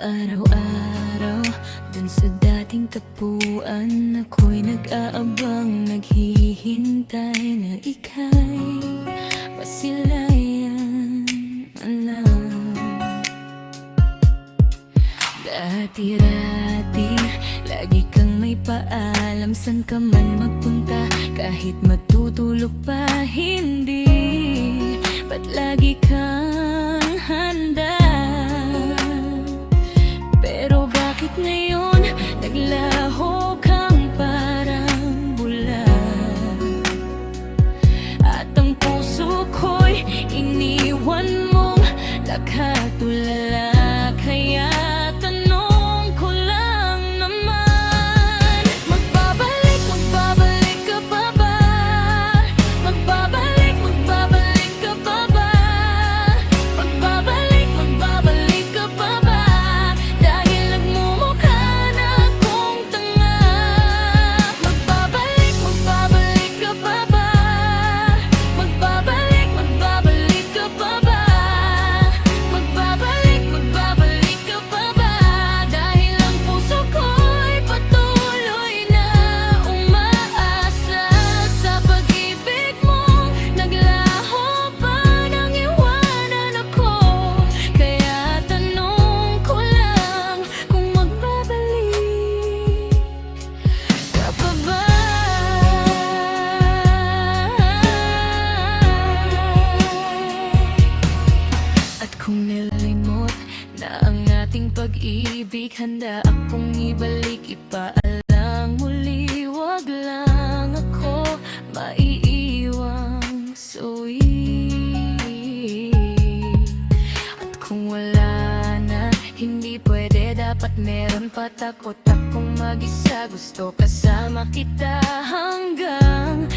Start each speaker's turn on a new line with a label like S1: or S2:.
S1: araw-araw dun sa dating tapuan, ako'y nag-aabang, naghihintay na ika'y masilayan man lang. Dati-dati, lagi kang may paalam, san ka man magpunta, kahit matutulog pa, hindi. Ba't lagi kang handa? Pero bakit ngayon naglaho kang parang bula? At ang puso ko'y iniwan mong nakatulala. Kaya tanong ko lang naman, magbabalik ka pa ba? Magbabalik ka pa ba? Magbabalik ka pa ba? Dahil nagmumukha na akong tanga. Magbabalik ka pa ba? Magbabalik ka pa ba? Magbabalik ka pa ba? Dahil ang puso ko'y patuloy na umaasa sa pag-ibig mo. Naglaho pa nang iwanan ako. Kaya tanong ko lang kung magbabalik ka pa ba? At kung nilimot na ang ating pag-ibig, handa akong ibalik, ipaalang muli. Wag lang ako maiiwang suwi. At kung wala na, hindi pwede, dapat meron pa. Takot akong mag-isa, gusto kasama kita hanggang